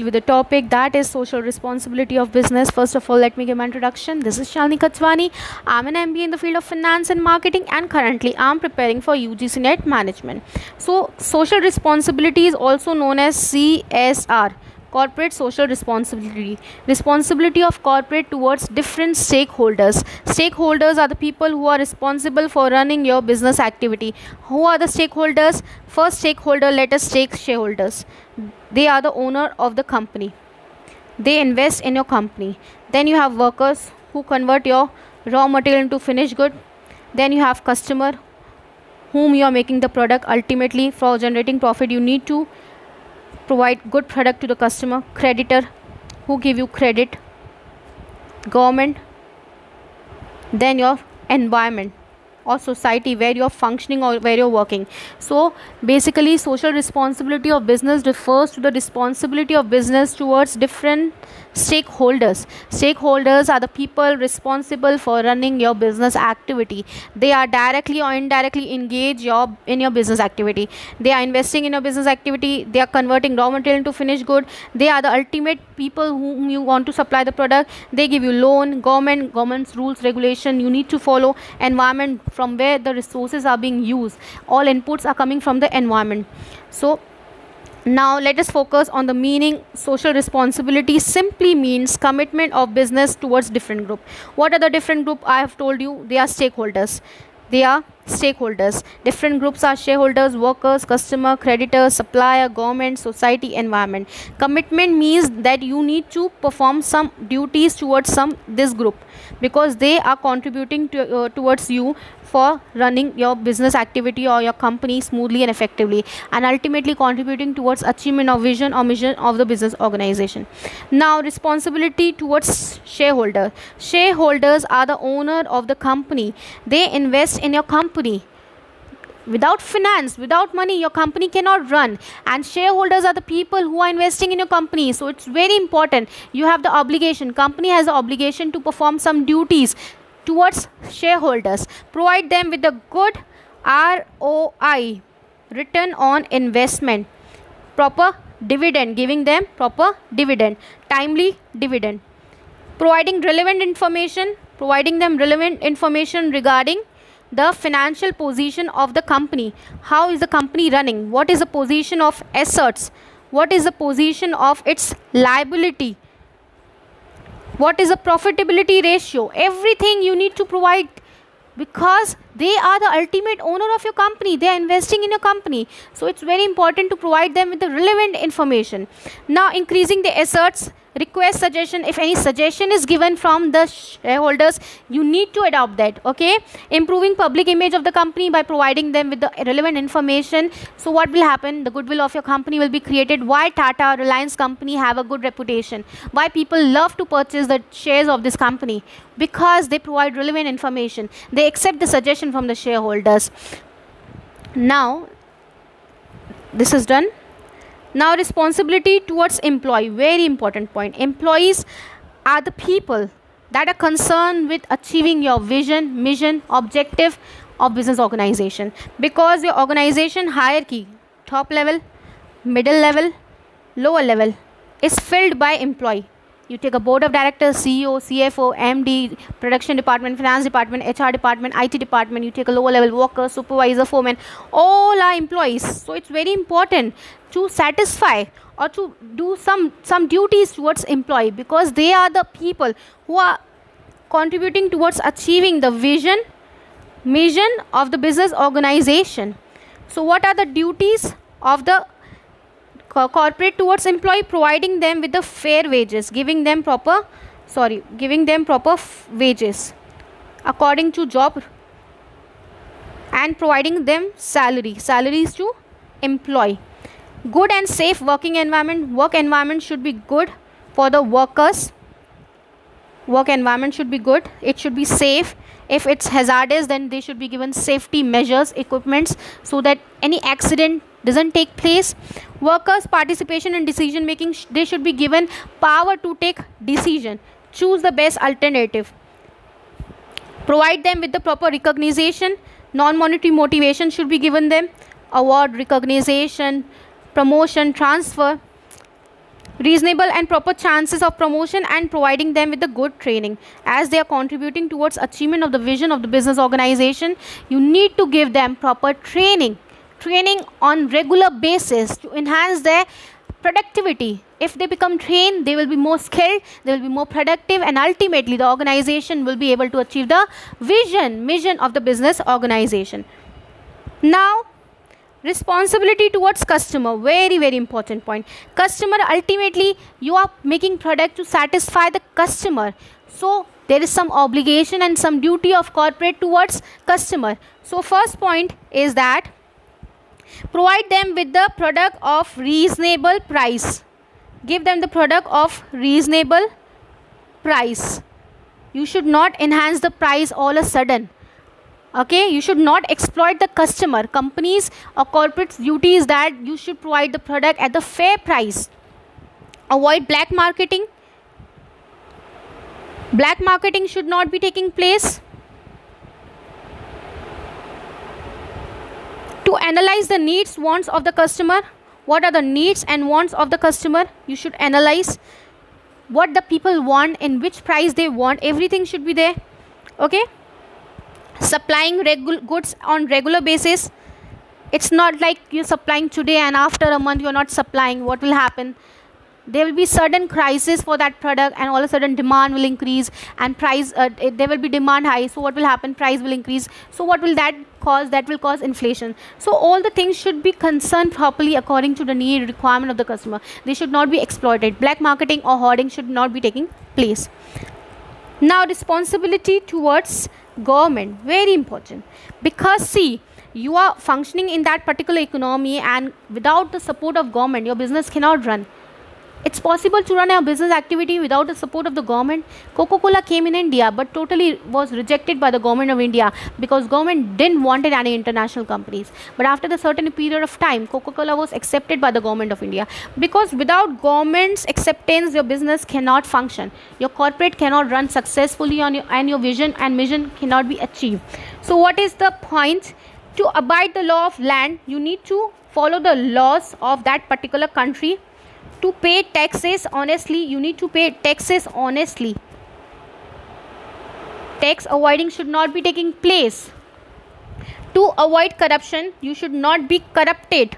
with the topic that is social responsibility of business. First of all, let me give my introduction. This is Shalini Katswani. I'm an MBA in the field of finance and marketing, and currently I'm preparing for UGC NET management. So social responsibility is also known as CSR, corporate social responsibility of corporate towards different stakeholders. Stakeholders are the people who are responsible for running your business activity. Who are the stakeholders? First stakeholder, let us take shareholders. They are the owner of the company. They invest in your company. Then you have workers who convert your raw material into finished good. Then you have customer whom you are making the product. Ultimately, for generating profit, you need to provide good product to the customer. Creditor who give you credit. Government. Then your environment or society where you're functioning or where you're working. So basically, social responsibility of business refers to the responsibility of business towards different stakeholders. Stakeholders are the people responsible for running your business activity. They are directly or indirectly engaged in your business activity. They are investing in your business activity. They are converting raw material into finished good. They are the ultimate people whom you want to supply the product. They give you loan. Government's rules, regulation you need to follow. Environment, from where the resources are being used. All inputs are coming from the environment. So now let us focus on the meaning. Social responsibility simply means commitment of business towards different group. What are the different group? I have told you they are stakeholders. Different groups are shareholders, workers, customer, creditors, supplier, government, society, environment. Commitment means that you need to perform some duties towards this group, because they are contributing towards you for running your business activity or your company smoothly and effectively, and ultimately contributing towards achievement of vision or mission of the business organization. Now, responsibility towards shareholder. Shareholders are the owner of the company. They invest in your company. Without finance, without money, your company cannot run. And shareholders are the people who are investing in your company. So it's very important. You have the obligation. Company has the obligation to perform some duties towards shareholders. Provide them with a good ROI, return on investment. Proper dividend, giving them proper dividend. Timely dividend. Providing them relevant information regarding the financial position of the company. How is the company running? What is the position of assets? What is the position of its liability? What is the profitability ratio? Everything you need to provide, because they are the ultimate owner of your company. They are investing in your company. So it's very important to provide them with the relevant information. Now, increasing the assets. Request suggestion. If any suggestion is given from the shareholders, you need to adopt that. Okay. Improving public image of the company by providing them with the relevant information. So what will happen? The goodwill of your company will be created. Why Tata, Reliance company have a good reputation? Why people love to purchase the shares of this company? Because they provide relevant information. They accept the suggestion from the shareholders. Now, this is done. Now, responsibility towards employee. Very important point. Employees are the people that are concerned with achieving your vision, mission, objective of business organization. Because your organization hierarchy, top level, middle level, lower level, is filled by employee. You take a board of directors, CEO, CFO, MD, production department, finance department, HR department, IT department. You take a lower level worker, supervisor, foreman. All are employees. So it's very important to satisfy or to do some duties towards employee, because they are the people who are contributing towards achieving the vision, mission of the business organization. So what are the duties of the corporate towards employee? Providing them with the fair wages, giving them proper wages according to job, and providing them salaries to employee. Good and safe working environment. Work environment should be good for the workers. Work environment should be good. It should be safe. If it's hazardous, then they should be given safety measures, equipments, so that any accident doesn't take place. Workers' participation in decision making. They should be given power to take decision. Choose the best alternative. Provide them with the proper recognition. Non-monetary motivation should be given them. Award, recognition, promotion, transfer. reasonable and proper chances of promotion, and providing them with the good training as they are contributing towards achievement of the vision of the business organization. You need to give them proper training on regular basis to enhance their productivity. If they become trained, they will be more skilled, they will be more productive, and ultimately the organization will be able to achieve the mission of the business organization. Now, responsibility towards customer, very very important point. Customer, ultimately you are making product to satisfy the customer, so there is some obligation and some duty of corporate towards customer. So first point is that provide them with the product of reasonable price. Give them the product of reasonable price. You should not enhance the price all of a sudden. Okay, you should not exploit the customer. Companies or corporate's duty is that you should provide the product at the fair price. Avoid black marketing. Black marketing should not be taking place. To analyze the needs, wants of the customer. What are the needs and wants of the customer? You should analyze what the people want, in which price they want. Everything should be there. Okay. Supplying goods on regular basis. It's not like you're supplying today and after a month you're not supplying. What will happen? There will be sudden crisis for that product, and all of a sudden demand will increase, and price there will be demand high. So what will happen? Price will increase. So what will that cause? That will cause inflation. So all the things should be concerned properly according to the need, requirement of the customer. They should not be exploited. Black marketing or hoarding should not be taking place. Now, responsibility towards government, very important, because see, you are functioning in that particular economy, and without the support of government your business cannot run. It's possible to run a business activity without the support of the government. Coca-Cola came in India but totally was rejected by the government of India because government didn't want any international companies. But after the certain period of time, Coca-Cola was accepted by the government of India, because without government's acceptance your business cannot function. Your corporate cannot run successfully on and your vision and mission cannot be achieved. So what is the point? To abide the law of land, you need to follow the laws of that particular country. To pay taxes honestly, you need to pay taxes honestly. Tax avoiding should not be taking place. To avoid corruption, you should not be corrupted.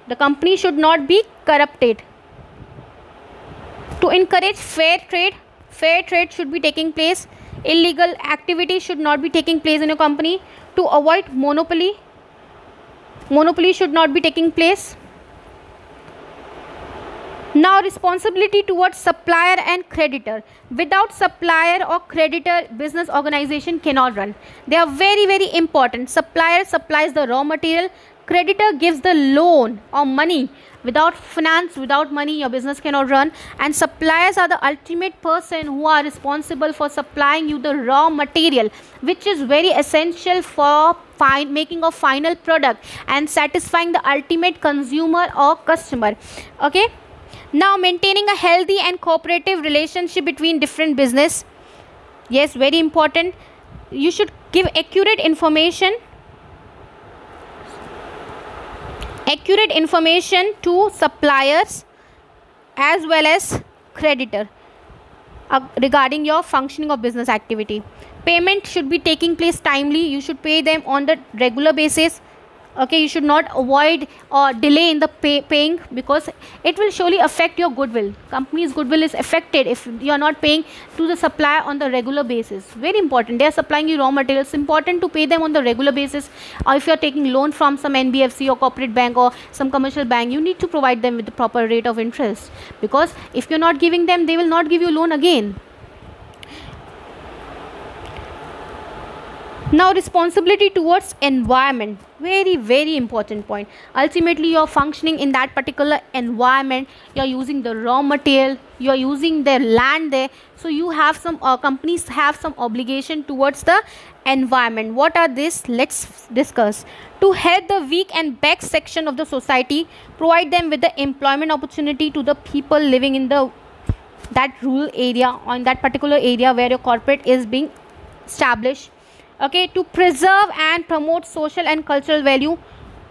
The company should not be corrupted. To encourage fair trade should be taking place. Illegal activity should not be taking place in your company. To avoid monopoly should not be taking place. Now, responsibility towards supplier and creditor. Without supplier or creditor, business organization cannot run. They are very very important. Supplier supplies the raw material, creditor gives the loan or money. Without finance, without money, your business cannot run. And suppliers are the ultimate person who are responsible for supplying you the raw material, which is very essential for making a final product and satisfying the ultimate consumer or customer. Okay. Now, maintaining a healthy and cooperative relationship between different business. Yes, very important. You should give accurate information to suppliers as well as creditor regarding your functioning of business activity. Payment should be taking place timely. You should pay them on the regular basis. Okay, you should not avoid or delay in the paying, because it will surely affect your goodwill. Company's goodwill is affected if you are not paying to the supplier on the regular basis. Very important. They are supplying you raw materials. Important to pay them on the regular basis. Or if you are taking loan from some NBFC or corporate bank or some commercial bank, you need to provide them with the proper rate of interest, because if you are not giving them, they will not give you loan again. Now, responsibility towards environment, very very important point. Ultimately, you are functioning in that particular environment. You are using the raw material, you are using their land there, so you have some companies have some obligation towards the environment. What are this? Let's discuss. To help the weak and back section of the society, provide them with the employment opportunity to the people living in that rural area or in that particular area where your corporate is being established. Okay, to preserve and promote social and cultural value,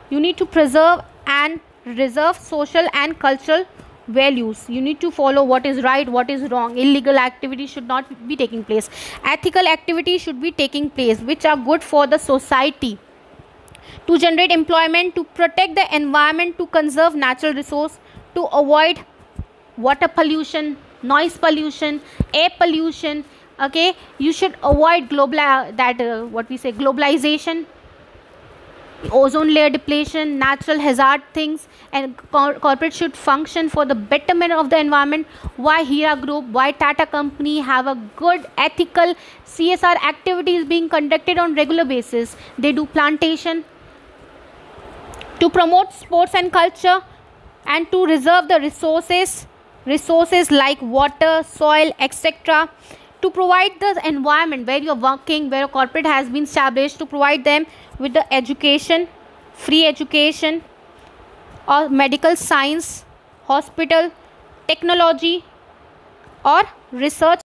you need to preserve and reserve social and cultural values. You need to follow what is right, what is wrong. Illegal activity should not be taking place. Ethical activity should be taking place, which are good for the society, to generate employment, to protect the environment, to conserve natural resource, to avoid water pollution, noise pollution, air pollution. Okay, you should avoid what we say, globalization, ozone layer depletion, natural hazard things, and corporate should function for the betterment of the environment. Why Hira Group, why Tata Company have a good ethical CSR activities being conducted on regular basis. They do plantation to promote sports and culture, and to reserve the resources like water, soil, etc., to provide the environment where you are working, where a corporate has been established, to provide them with the education, free education, or medical science, hospital, technology, or research